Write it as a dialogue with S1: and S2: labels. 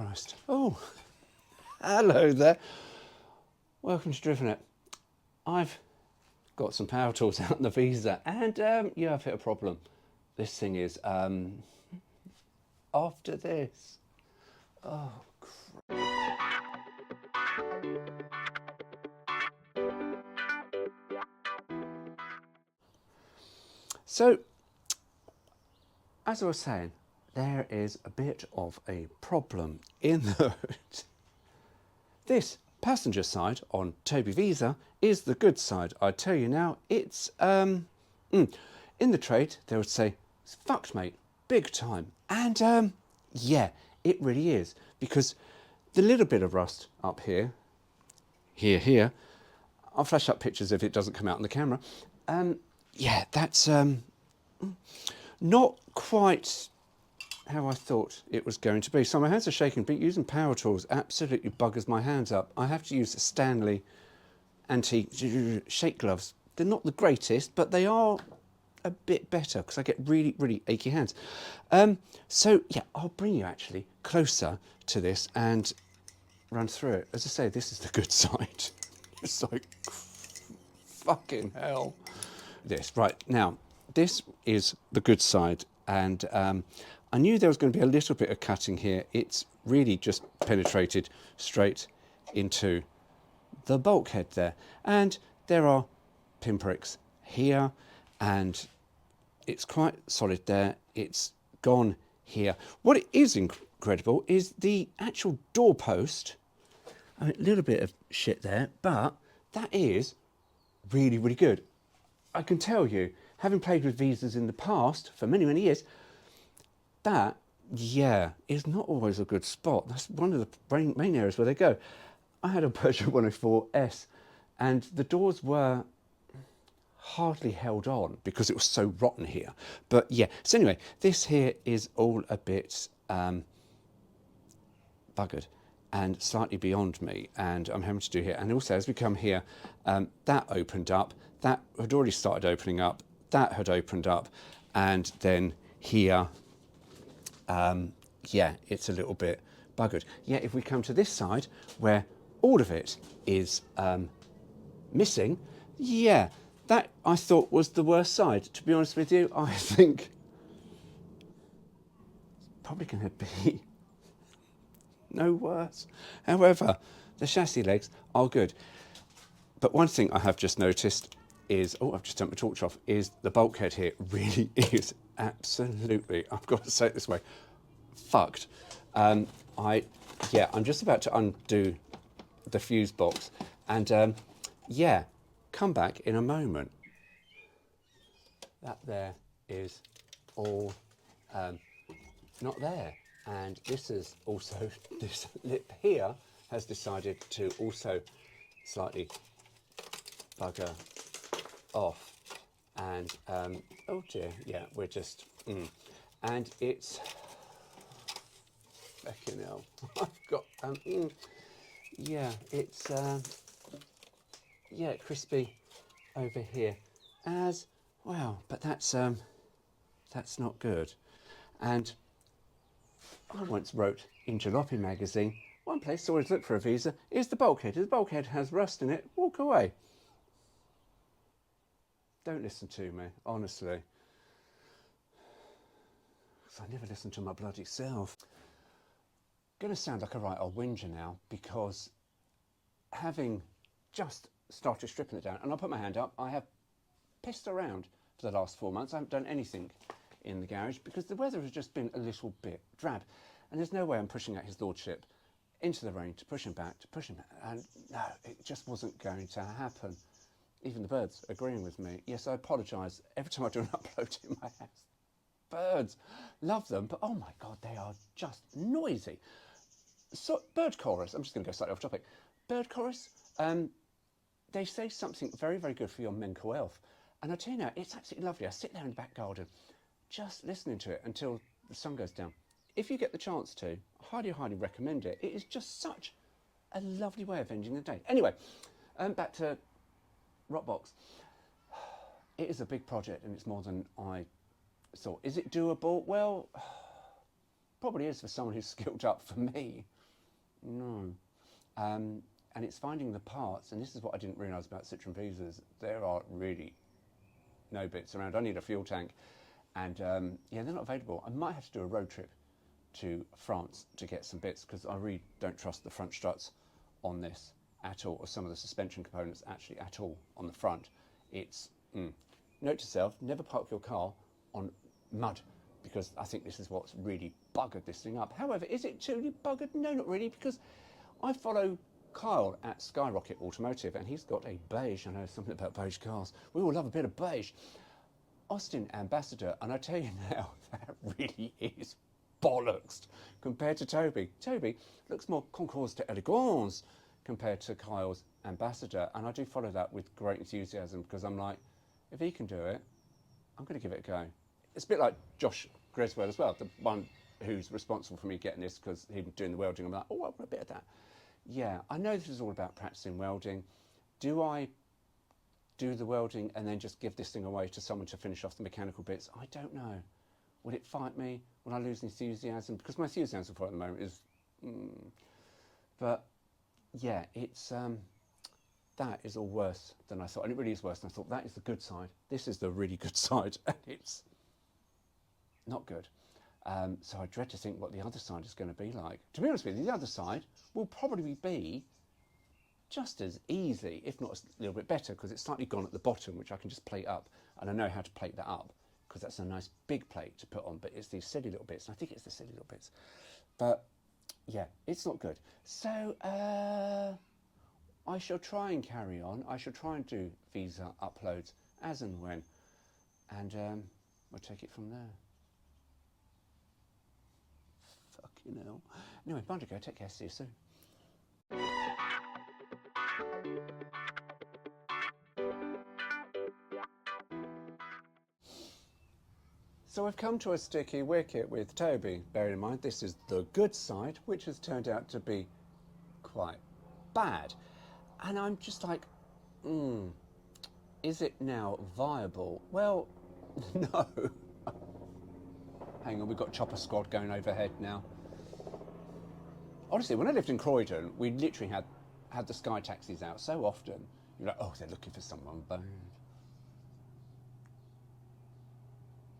S1: Christ. Oh, hello there. Welcome to Driven It. I've got some power tools out in the Visa, and yeah, I've hit a problem. This thing is after this. Oh, so, as I was saying, there is a bit of a problem in that this passenger side on Toby Visa is the good side. I tell you now, it's in the trade they would say it's fucked, mate, big time, and yeah, it really is, because the little bit of rust up here, here, I'll flash up pictures if it doesn't come out on the camera. Yeah, that's not quite how I thought it was going to be. So my hands are shaking, but using power tools absolutely buggers my hands up. I have to use Stanley anti-shake gloves. They're not the greatest, but they are a bit better because I get really, really achy hands. So yeah, I'll bring you actually closer to this and run through it. As I say, this is the good side. It's like, fucking hell. This, right, now, this is the good side, and I knew there was going to be a little bit of cutting here. It's really just penetrated straight into the bulkhead there. And there are pinpricks here, and it's quite solid there. It's gone here. What it is incredible is the actual doorpost. I mean, a little bit of shit there, but that is really, really good. I can tell you, having played with Visas in the past for many, many years, that, yeah, is not always a good spot. That's one of the main areas where they go. I had a Peugeot 104S, and the doors were hardly held on because it was so rotten here. But yeah, so anyway, this here is all a bit buggered and slightly beyond me, and I'm having to do here. And also, as we come here, that opened up, that had already started opening up, that had opened up, and then here, yeah, it's a little bit buggered. Yeah, if we come to this side, where all of it is missing, yeah, that I thought was the worst side. To be honest with you, I think it's probably going to be no worse. However, the chassis legs are good. But one thing I have just noticed is, oh, I've just turned my torch off, is the bulkhead here really is absolutely, I've got to say it this way, fucked. Yeah, I'm just about to undo the fuse box, and yeah, come back in a moment. That there is all not there. And this is also, this lip here has decided to also slightly bugger off. And, oh dear, yeah, we're just, and it's, fucking hell, I've got, yeah, it's, yeah, crispy over here as well, but that's not good. And I once wrote in Jalopy magazine, one place to always look for a Visa is the bulkhead. If the bulkhead has rust in it, walk away. Don't listen to me, honestly. Because I never listen to my bloody self. Going to sound like a right old whinger now, because having just started stripping it down, and I'll put my hand up, I have pissed around for the last 4 months. I haven't done anything in the garage because the weather has just been a little bit drab, and there's no way I'm pushing out his lordship into the rain to push him back, and no, it just wasn't going to happen. Even the birds agreeing with me. Yes, I apologise every time I do an upload in my house. Birds, love them, but oh my god, they are just noisy. So bird chorus, I'm just going to go slightly off topic. Bird chorus, they say something very, very good for your mental health, and I tell you now, it's absolutely lovely. I sit there in the back garden just listening to it until the sun goes down. If you get the chance to, I highly, highly recommend it. It is just such a lovely way of ending the day. Anyway, back to Rockbox. It is a big project, and it's more than I thought. Is it doable? Well, probably is for someone who's skilled up. For me, no. And it's finding the parts, and this is what I didn't realise about Citroen Visas. There are really no bits around. I need a fuel tank, and yeah, they're not available. I might have to do a road trip to France to get some bits, because I really don't trust the front struts on this at all, or some of the suspension components actually at all on the front. It's note to self: never park your car on mud, because I think this is what's really buggered this thing up. However, is it truly buggered? No, not really, because I follow Kyle at Skyrocket Automotive, and he's got a beige, I know something about beige cars, we all love a bit of beige, Austin Ambassador, and I tell you now, that really is bollocks compared to Toby. Toby looks more concours d'elegance compared to Kyle's Ambassador, and I do follow that with great enthusiasm, because I'm like, if he can do it, I'm going to give it a go. It's a bit like Josh Gresswell as well, the one who's responsible for me getting this, because him doing the welding, I'm like, oh, I want a bit of that. Yeah, I know this is all about practicing welding. Do I do the welding and then just give this thing away to someone to finish off the mechanical bits? I don't know. Will it fight me? Will I lose enthusiasm? Because my enthusiasm for it at the moment is... But, yeah, it's... that is all worse than I thought. And it really is worse than I thought. That is the good side. This is the really good side. And it's not good. So I dread to think what the other side is going to be like. To be honest with you, the other side will probably be just as easy, if not a little bit better, because it's slightly gone at the bottom, which I can just plate up. And I know how to plate that up, because that's a nice big plate to put on. But it's these silly little bits, and I think it's the silly little bits. But yeah, it's not good. So I shall try and carry on. I shall try and do Visa uploads as and when. And we'll take it from there. Fucking hell. Anyway, time to go. Take care. See you soon. So I've come to a sticky wicket with Toby. Bearing in mind this is the good side, which has turned out to be quite bad. And I'm just like, is it now viable? Well, no. Hang on, we've got chopper squad going overhead now. Honestly, when I lived in Croydon, we literally had the Sky taxis out so often. You're like, oh, they're looking for someone. Boom.